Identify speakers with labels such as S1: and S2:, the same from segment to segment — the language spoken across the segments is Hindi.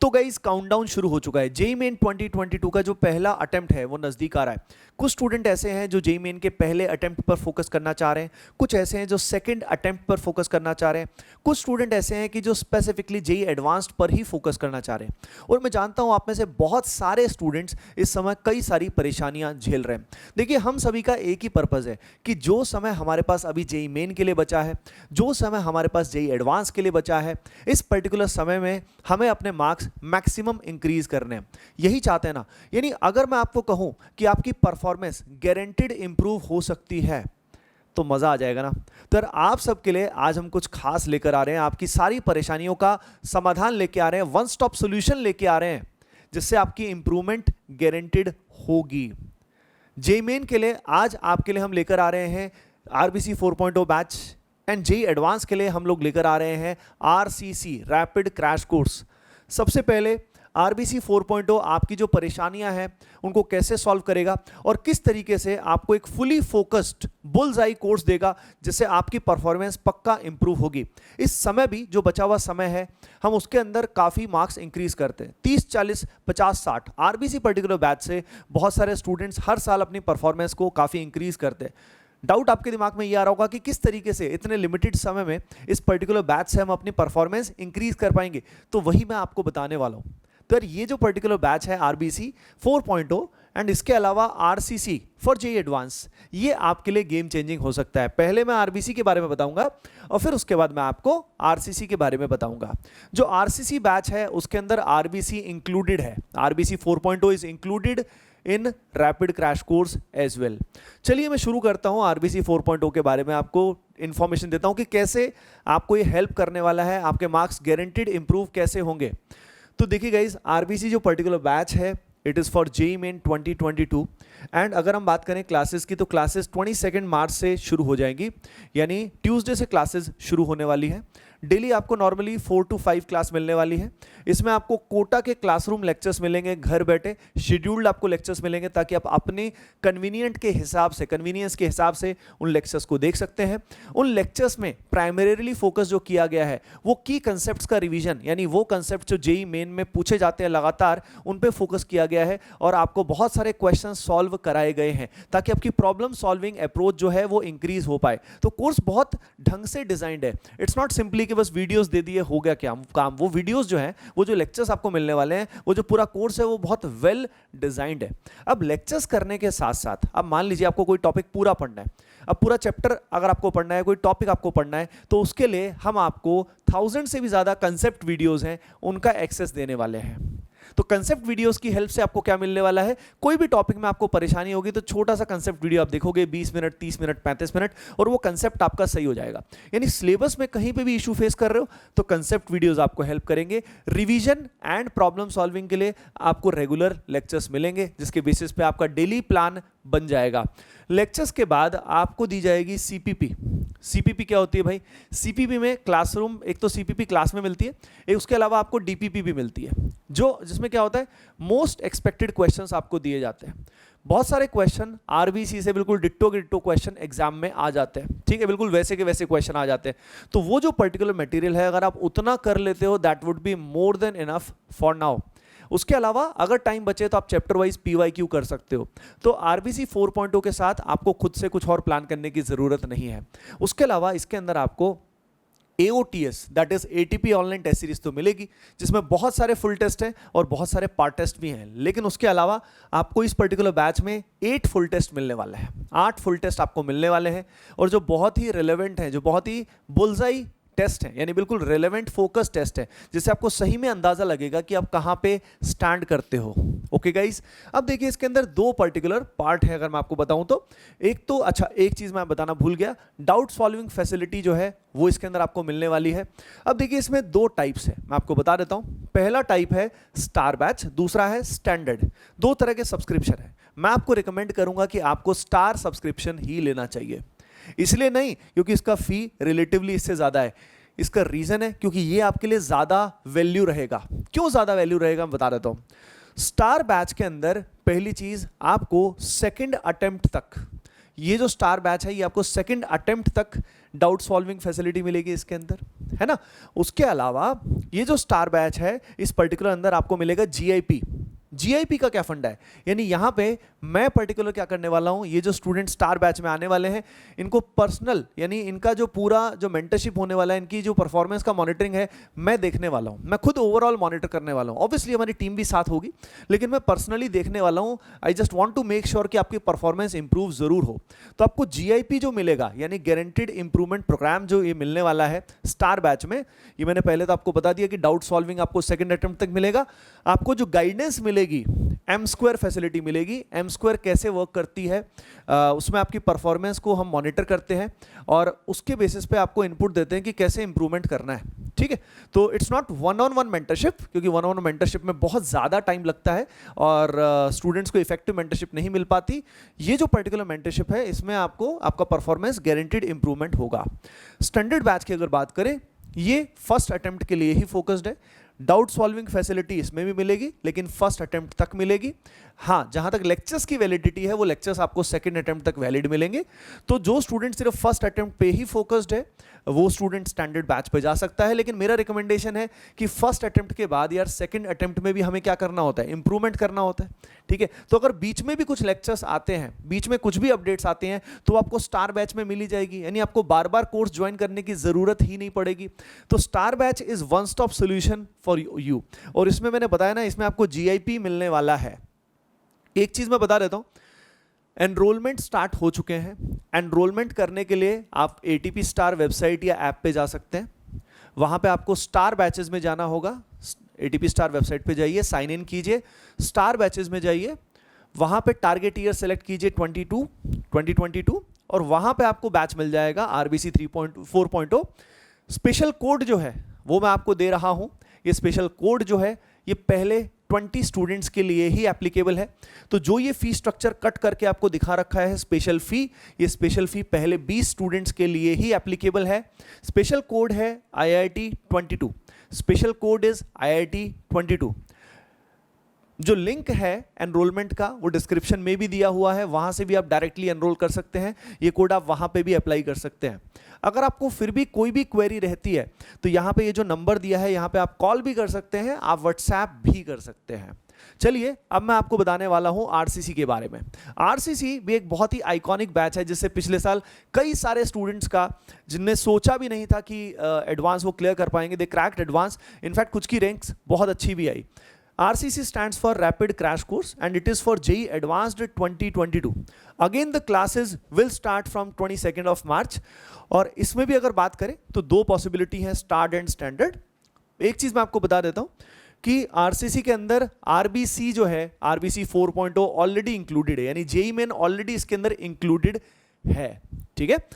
S1: तो गाइस काउंटडाउन शुरू हो चुका है। जेईई मेन 2022 का जो पहला अटेम्प्ट है वो नज़दीक आ रहा है। कुछ स्टूडेंट ऐसे हैं जो जेईई मेन के पहले अटेम्प्ट पर फोकस करना चाह रहे हैं, कुछ ऐसे हैं जो सेकंड अटेम्प्ट पर फोकस करना चाह रहे हैं, कुछ स्टूडेंट ऐसे हैं कि जो स्पेसिफिकली जेईई एडवांस्ड पर ही फोकस करना चाह रहे हैं। और मैं जानता हूँ आप में से बहुत सारे स्टूडेंट्स इस समय कई सारी परेशानियाँ झेल रहे हैं। देखिए, हम सभी का एक ही पर्पज़ है कि जो समय हमारे पास अभी जेईई मेन के लिए बचा है, जो समय हमारे पास जेईई एडवांस के लिए बचा है, इस पर्टिकुलर समय में हमें अपने मार्क्स मैक्सिमम इंक्रीज करने हैं। यही चाहते हैं ना? यानी अगर मैं आपको कहूं कि आपकी परफॉर्मेंस गारंटीड इंप्रूव हो सकती है तो मजा आ जाएगा ना। तो आप सबके लिए आज हम कुछ खास लेकर आ रहे हैं, आपकी सारी परेशानियों का समाधान लेके आ रहे हैं, वन स्टॉप सॉल्यूशन लेके आ रहे हैं, जिससे आपकी इंप्रूवमेंट गारंटीड होगी। जेईई मेन के लिए आज आपके लिए हम लेकर आ रहे हैं RBC 4.0 batch, and JEE advance के लिए हम लोग लेकर आ रहे हैं आरसीसी रैपिड क्रैश कोर्स। सबसे पहले आरबीसी 4.0 आपकी जो परेशानियां हैं उनको कैसे सॉल्व करेगा और किस तरीके से आपको एक फुली फोकस्ड बुल्स आई कोर्स देगा जिससे आपकी परफॉर्मेंस पक्का इंप्रूव होगी। इस समय भी जो बचा हुआ समय है हम उसके अंदर काफ़ी मार्क्स इंक्रीज करते हैं, 30, 40, 50, 60। आरबीसी पर्टिकुलर बैच से बहुत सारे स्टूडेंट्स हर साल अपनी परफॉर्मेंस को काफ़ी इंक्रीज करते हैं। डाउट आपके दिमाग में ये आ रहा होगा कि किस तरीके से इतने लिमिटेड समय में इस पर्टिकुलर बैच से हम अपनी परफॉर्मेंस इंक्रीज कर पाएंगे, तो वही मैं आपको बताने वाला हूं। तो यार ये जो पर्टिकुलर बैच है आरबीसी 4.0 एंड इसके अलावा आरसीसी फॉर जेईई एडवांस, ये आपके लिए गेम चेंजिंग हो सकता है। पहले मैं आरबीसी के बारे में बताऊंगा और फिर उसके बाद मैं आपको आरसीसी के बारे में बताऊंगा। जो आरसीसी बैच है उसके अंदर आरबीसी इंक्लूडेड है, RBC 4.0 is included in rapid crash course as well. चलिए मैं शुरू करता हूं आरबीसी 4.0 के बारे में, आपको इंफॉर्मेशन देता हूं कि कैसे आपको ये हेल्प करने वाला है, आपके मार्क्स गारंटीड इंप्रूव कैसे होंगे। तो देखिए गाइज, आरबीसी जो पर्टिकुलर बैच है it is for JEE main 2022 and अगर हम बात करें क्लासेस की तो क्लासेस 22 मार्च से शुरू हो जाएंगी, यानी ट्यूसडे से क्लासेस शुरू होने वाली है। डेली आपको नॉर्मली 4 to 5 क्लास मिलने वाली है। इसमें आपको कोटा के क्लासरूम लेक्चर्स मिलेंगे, घर बैठे शेड्यूल्ड आपको लेक्चर्स मिलेंगे ताकि आप अपने कन्वीनियंट के हिसाब से, कन्वीनियंस के हिसाब से उन लेक्चर्स को देख सकते हैं। उन लेक्चर्स में प्राइमरीली फोकस जो किया गया है वो की कंसेप्ट्स का रिवीजन, यानी वो कंसेप्ट जो जेईई मेन में पूछे जाते हैं लगातार उन पे फोकस किया गया है और आपको बहुत सारे क्वेश्चन सॉल्व कराए गए हैं ताकि आपकी प्रॉब्लम सॉल्विंग अप्रोच जो है वो इंक्रीज हो पाए। तो कोर्स बहुत ढंग से डिजाइंड है। इट्स नॉट सिंपली कि बस वीडियोस दे दिए हो गया क्या काम। वो वीडियोस जो हैं, वो जो लेक्चर्स आपको मिलने वाले हैं, वो जो पूरा कोर्स है वो बहुत वेल डिजाइंड है। अब लेक्चर्स करने के साथ साथ अब मान लीजिए आपको कोई टॉपिक पूरा पढ़ना है, अब पूरा चैप्टर अगर आपको पढ़ना है, कोई टॉपिक आपको पढ़ना है, तो उसके लिए हम आपको 1000 से भी ज्यादा कंसेप्ट वीडियोस हैं उनका एक्सेस देने वाले हैं। तो कंसेप्ट वीडियोस की हेल्प से आपको क्या मिलने वाला है, कोई भी टॉपिक में आपको परेशानी होगी तो छोटा सा कंसेप्ट वीडियो आप देखोगे, 20 मिनट, 30 मिनट, 35 मिनट, और वो कंसेप्ट आपका सही हो जाएगा। यानी सिलेबस में कहीं पे भी इशू फेस कर रहे हो तो कंसेप्ट वीडियोस आपको हेल्प करेंगे। रिवीजन एंड प्रॉब्लम सॉल्विंग के लिए आपको रेगुलर लेक्चर्स मिलेंगे जिसके बेसिस पे आपका डेली प्लान बन जाएगा। लेक्चर्स के बाद आपको दी जाएगी सीपीपी। सीपीपी क्या होती है भाई? सीपीपी में क्लासरूम, एक तो सीपीपी क्लास में मिलती है, एक उसके अलावा आपको डीपीपी भी मिलती है, जो जिसमें क्या होता है मोस्ट एक्सपेक्टेड क्वेश्चंस आपको दिए जाते हैं। बहुत सारे क्वेश्चन आरबीसी से बिल्कुल डिट्टो के डिट्टो क्वेश्चन एग्जाम में आ जाते हैं, ठीक है, बिल्कुल वैसे के वैसे क्वेश्चन आ जाते हैं। तो वो जो पर्टिकुलर मटेरियल है अगर आप उतना कर लेते हो that would be more than enough for now. उसके अलावा अगर टाइम बचे तो आप चैप्टर वाइज पीवाईक्यू कर सकते हो। तो आरबीसी 4.0 के साथ आपको खुद से कुछ और प्लान करने की जरूरत नहीं है। उसके अलावा इसके अंदर आपको AOTS that is ATP online test series तो मिलेगी जिसमें बहुत सारे फुल टेस्ट हैं और बहुत सारे पार्ट टेस्ट भी हैं, लेकिन उसके अलावा आपको इस पर्टिकुलर बैच में 8 फुल टेस्ट मिलने वाले हैं। 8 फुल टेस्ट आपको मिलने वाले हैं और जो बहुत ही रिलेवेंट हैं, जो बहुत ही बुलजाई टेस्ट है, यानी बिल्कुल रेलेवेंट फोकस टेस्ट है जिससे आपको सही में अंदाजा लगेगा कि आप कहां पे स्टैंड करते हो। ओके गाइस, अब देखिए इसके अंदर 2 पर्टिकुलर पार्ट है अगर मैं आपको बताऊं तो। एक तो अच्छा, एक चीज मैं बताना भूल गया, डाउट सॉल्विंग फैसिलिटी जो है वो इसके अंदर आपको मिलने वाली है। अब देखिए इसमें 2 टाइप्स है, मैं आपको बता देता हूं। पहला टाइप है स्टार बैच, दूसरा है स्टैंडर्ड। 2 तरह के सब्सक्रिप्शन है। मैं आपको रिकमेंड करूंगा कि आपको स्टार सब्सक्रिप्शन ही लेना चाहिए, इसलिए नहीं क्योंकि इसका फी रिलेटिवली इससे ज्यादा है, इसका रीजन है क्योंकि ये आपके लिए ज्यादा वैल्यू रहेगा। क्यों ज्यादा वैल्यू रहेगा मैं बता देता हूं। स्टार बैच के अंदर पहली चीज आपको सेकंड अटेम्प्ट तक, ये जो स्टार बैच है ये आपको सेकंड अटेम्प्ट तक डाउट सॉल्विंग फैसिलिटी मिलेगी इसके अंदर, है ना। उसके अलावा ये जो स्टार बैच है इस पर्टिकुलर अंदर आपको मिलेगा जीआईपी। जीआईपी का क्या फंडा है, यानी यहाँ पे मैं पर्टिकुलर क्या करने वाला हूँ, ये जो स्टूडेंट स्टार बैच में आने वाले हैं इनको पर्सनल यानी इनका जो पूरा जो मेंटरशिप होने वाला है, इनकी जो परफॉर्मेंस का मॉनिटरिंग है मैं देखने वाला हूँ, मैं खुद ओवरऑल मॉनिटर करने वाला हूँ। ऑब्वियसली हमारी टीम भी साथ होगी, लेकिन मैं पर्सनली देखने वाला हूँ। I just want to make sure कि आपकी परफॉर्मेंस इंप्रूव जरूर हो। तो आपको जीआईपी जो मिलेगा यानी गारंटीड इंप्रूवमेंट प्रोग्राम जो ये मिलने वाला है स्टार बैच में, ये मैंने पहले तो आपको बता दिया कि डाउट सॉल्विंग आपको सेकंड अटेम्प्ट तक मिलेगा। आपको जो गाइडेंस मिलेगी एम स्क्वायर फैसिलिटी मिलेगी। एम स्क्वायर कैसे वर्क करती है, उसमें आपकी परफॉर्मेंस को हम मॉनिटर करते हैं और उसके बेसिस पे आपको इनपुट देते हैं कि कैसे इंप्रूवमेंट करना है, ठीक है। तो it's not one on one mentorship, क्योंकि वन ऑन वन मेंटरशिप में बहुत ज़्यादा टाइम लगता है और स्टूडेंट्स को इफेक्टिव मेंटरशिप नहीं मिल पाती। ये जो पर्टिकुलर मेंटरशिप है इसमें आपको आपका परफॉर्मेंस गारंटीड इंप्रूवमेंट होगा। स्टैंडर्ड बैच की अगर बात करें, ये फर्स्ट अटेम्प्ट के लिए ही फोकस्ड है। डाउट सॉल्विंग फैसिलिटी इसमें भी मिलेगी लेकिन फर्स्ट अटेम्प्ट तक मिलेगी। हाँ, जहाँ तक लेक्चर्स की वैलिडिटी है वो लेक्चर्स आपको सेकंड अटेम्प्ट तक वैलिड मिलेंगे। तो जो स्टूडेंट सिर्फ फर्स्ट अटेम्प्ट पे ही फोकस्ड है वो स्टूडेंट स्टैंडर्ड बैच पे जा सकता है। लेकिन मेरा रिकमेंडेशन है कि फर्स्ट अटेम्प्ट के बाद यार सेकंड अटेम्प्ट में भी हमें क्या करना होता है, इंप्रूवमेंट करना होता है, ठीक है। तो अगर बीच में भी कुछ लेक्चर्स आते हैं, बीच में कुछ भी अपडेट्स आते हैं तो आपको स्टार बैच में मिली जाएगी, यानी आपको बार बार कोर्स ज्वाइन करने की जरूरत ही नहीं पड़ेगी। तो star batch is one stop solution for you. और इसमें मैंने बताया ना, इसमें आपको जीआईपी मिलने वाला है। एक चीज मैं बता देता हूं, एनरोलमेंट स्टार्ट हो चुके हैं। एनरोलमेंट करने के लिए आप एटीपी स्टार वेबसाइट या ऐप पे जा सकते हैं। वहां पे आपको स्टार बैचेस में जाना होगा। एटीपी स्टार वेबसाइट पे जाइए, साइन इन कीजिए, स्टार बैचेस में जाइए, वहां पे टारगेट ईयर सेलेक्ट कीजिए 2022 और वहां पे आपको बैच मिल जाएगा आरबीसी 3.4.0। स्पेशल कोड जो है वो मैं आपको दे रहा हूं। ये स्पेशल कोड जो है ये पहले 20 स्टूडेंट्स के लिए ही एप्लीकेबल है। तो जो ये फी स्ट्रक्चर कट करके आपको दिखा रखा है स्पेशल फी, ये स्पेशल फी पहले 20 स्टूडेंट्स के लिए ही एप्लीकेबल है। स्पेशल कोड है IIT 22। Special code is IIT 22। जो लिंक है एनरोलमेंट का वो डिस्क्रिप्शन में भी दिया हुआ है, वहां से भी आप डायरेक्टली एनरोल कर सकते हैं। ये कोड आप वहां पे भी अप्लाई कर सकते हैं। अगर आपको फिर भी कोई भी क्वेरी रहती है तो यहाँ पे ये जो नंबर दिया है यहाँ पे आप कॉल भी कर सकते हैं, आप व्हाट्सएप भी कर सकते हैं। चलिए अब मैं आपको बताने वाला हूं आरसीसी के बारे में। आरसीसी भी एक बहुत ही आइकॉनिक बैच है जिससे पिछले साल कई सारे स्टूडेंट्स का, जिनने सोचा भी नहीं था कि एडवांस वो क्लियर कर पाएंगे, दे क्रैक्ड एडवांस। इनफैक्ट कुछ की रैंक्स बहुत अच्छी भी आई। RCC stands for Rapid Crash Course and it is for JEE Advanced 2022. Again the classes will start from 22nd of March और इसमें भी अगर बात करें तो दो पॉसिबिलिटी है, स्टार्ड एंड स्टैंडर्ड। एक चीज मैं आपको बता देता हूं कि RCC के अंदर RBC जो है, RBC 4.0 ऑलरेडी इंक्लूडेड है, यानी JEE मेन ऑलरेडी इसके अंदर इंक्लूडेड है, ठीक है।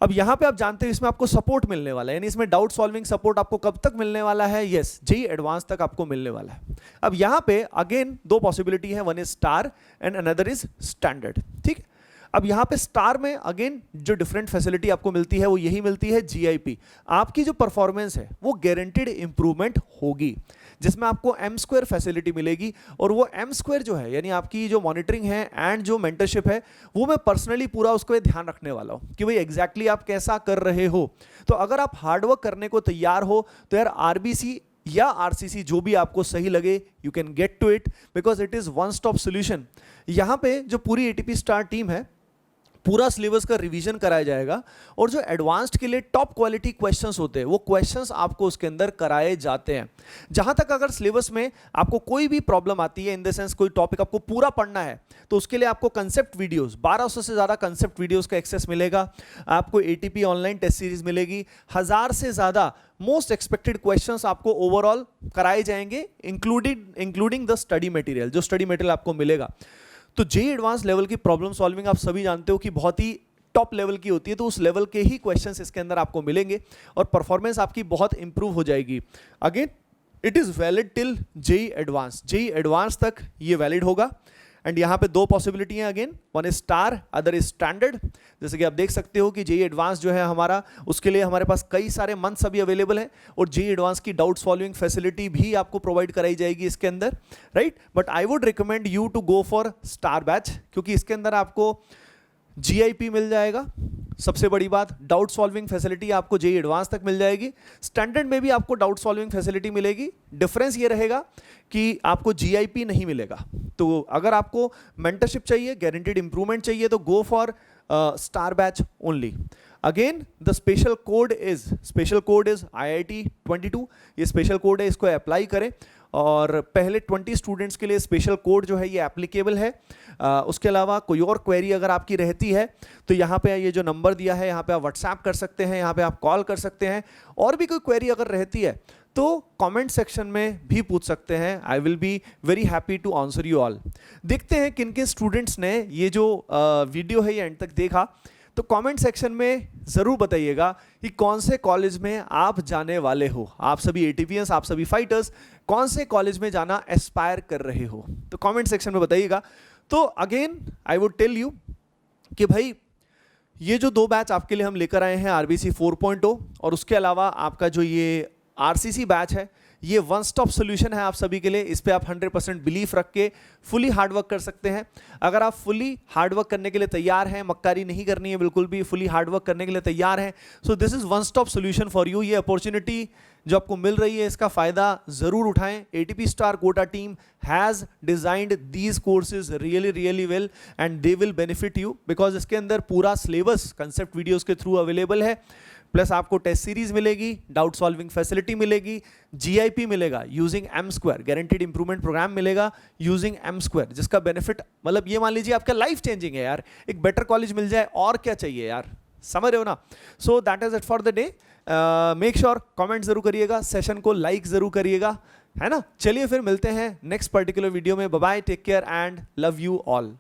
S1: अब यहां पे आप जानते हैं इसमें आपको सपोर्ट मिलने वाला है, यानी इसमें डाउट सॉल्विंग सपोर्ट आपको कब तक मिलने वाला है, यस JEE एडवांस तक आपको मिलने वाला है। अब यहां पे अगेन दो पॉसिबिलिटी है, one is star and another is standard, ठीक। अब यहां पे स्टार में अगेन जो डिफरेंट फैसिलिटी आपको मिलती है वो यही मिलती है, जीआईपी। आपकी जो परफॉर्मेंस है वो गारंटीड इंप्रूवमेंट होगी, जिसमें आपको एम स्क्वायर फैसिलिटी मिलेगी। और वो एम स्क्वायर जो है यानी आपकी जो मॉनिटरिंग है एंड जो मेंटरशिप है वो मैं पर्सनली पूरा उसको ध्यान रखने वाला हूं कि भाई एग्जैक्टली आप कैसा कर रहे हो। तो अगर आप हार्डवर्क करने को तैयार हो तो यार आरबीसी या आरसीसी जो भी आपको सही लगे, you can get to it because it is one stop solution. यहां पे जो पूरी एटीपी स्टार टीम है, पूरा सिलेबस का रिवीजन कराया जाएगा और जो एडवांस्ड के लिए टॉप क्वालिटी क्वेश्चंस होते हैं वो क्वेश्चंस आपको उसके अंदर कराए जाते हैं। जहां तक अगर सिलेबस में आपको कोई भी प्रॉब्लम आती है, इन द सेंस कोई टॉपिक आपको पूरा पढ़ना है, तो उसके लिए आपको कंसेप्ट वीडियोस 1200 से ज्यादा कंसेप्ट वीडियोस का एक्सेस मिलेगा। आपको एटीपी ऑनलाइन टेस्ट सीरीज मिलेगी, 1000 से ज्यादा मोस्ट एक्सपेक्टेड क्वेश्चंस आपको ओवरऑल कराए जाएंगे, इंक्लूडिंग द स्टडी मटेरियल, जो स्टडी मटेरियल आपको मिलेगा। तो JEE एडवांस लेवल की प्रॉब्लम सॉल्विंग आप सभी जानते हो कि बहुत ही टॉप लेवल की होती है, तो उस लेवल के ही क्वेश्चंस इसके अंदर आपको मिलेंगे और परफॉर्मेंस आपकी बहुत इंप्रूव हो जाएगी। Again it is valid till JEE advance, JEE advance तक ये वैलिड होगा। एंड यहाँ पे दो पॉसिबिलिटी हैं again, one is star, other is standard. जैसे कि आप देख सकते हो कि JEE एडवांस जो है हमारा, उसके लिए हमारे पास कई सारे मंथ्स अभी अवेलेबल हैं और JEE एडवांस की डाउट सॉल्विंग फैसिलिटी भी आपको प्रोवाइड कराई जाएगी इसके अंदर, right. But I would recommend you to go for star batch, क्योंकि इसके अंदर आपको GIP मिल जाएगा, सबसे बड़ी बात, डाउट सॉल्विंग फैसिलिटी आपको JEE एडवांस तक मिल जाएगी। स्टैंडर्ड में भी आपको डाउट सॉल्विंग फैसिलिटी मिलेगी। डिफरेंस ये रहेगा कि आपको GIP नहीं मिलेगा। तो अगर आपको मेंटरशिप चाहिए, गारंटीड इंप्रूवमेंट चाहिए, तो गो for star batch only. Again the special code is IIT 22, ये स्पेशल कोड है, इसको अप्लाई करें और पहले 20 स्टूडेंट्स के लिए स्पेशल कोड जो है ये एप्लीकेबल है। उसके अलावा कोई और क्वेरी अगर आपकी रहती है तो यहाँ पे ये जो नंबर दिया है, यहाँ पे आप व्हाट्सएप कर सकते हैं, यहाँ पे आप कॉल कर सकते हैं। और भी कोई क्वेरी अगर रहती है तो कमेंट सेक्शन में भी पूछ सकते हैं। I will be very happy to answer you all. देखते हैं किन किन स्टूडेंट्स ने ये जो वीडियो है ये एंड तक देखा। तो कमेंट सेक्शन में ज़रूर बताइएगा कि कौन से कॉलेज में आप जाने वाले हो। आप सभी ATPians, आप सभी फाइटर्स कौन से कॉलेज में जाना एस्पायर कर रहे हो, तो कमेंट सेक्शन में बताइएगा। तो again I would tell you कि भाई ये जो 2 बैच आपके लिए हम लेकर आए हैं, RBC 4.0 और उसके अलावा आपका जो ये RCC बैच है, ये वन स्टॉप सोल्यूशन है आप सभी के लिए। इस पे आप 100% बिलीफ रख के फुली हार्डवर्क कर सकते हैं। अगर आप फुली हार्डवर्क करने के लिए तैयार हैं, मक्कारी नहीं करनी है बिल्कुल भी, फुली हार्डवर्क करने के लिए तैयार हैं, so this is one stop solution for you. ये अपॉर्चुनिटी जो आपको मिल रही है इसका फायदा जरूर उठाएं। ATP star Kota team has designed these courses really well and they will benefit you, because इसके अंदर पूरा सिलेबस कंसेप्ट वीडियोस के थ्रू अवेलेबल है। प्लस आपको टेस्ट सीरीज मिलेगी, डाउट सॉल्विंग फैसिलिटी मिलेगी, GIP मिलेगा using M2, guaranteed improvement program मिलेगा यूजिंग M2, जिसका बेनिफिट मतलब ये मान लीजिए आपका लाइफ चेंजिंग है यार। एक बेटर कॉलेज मिल जाए और क्या चाहिए यार, समझ रहे हो ना। So that is it for the day. Make sure comment जरूर करिएगा, सेशन को लाइक जरूर करिएगा, है ना। चलिए फिर मिलते हैं नेक्स्ट पर्टिकुलर वीडियो में। Bye bye, take care and love you all.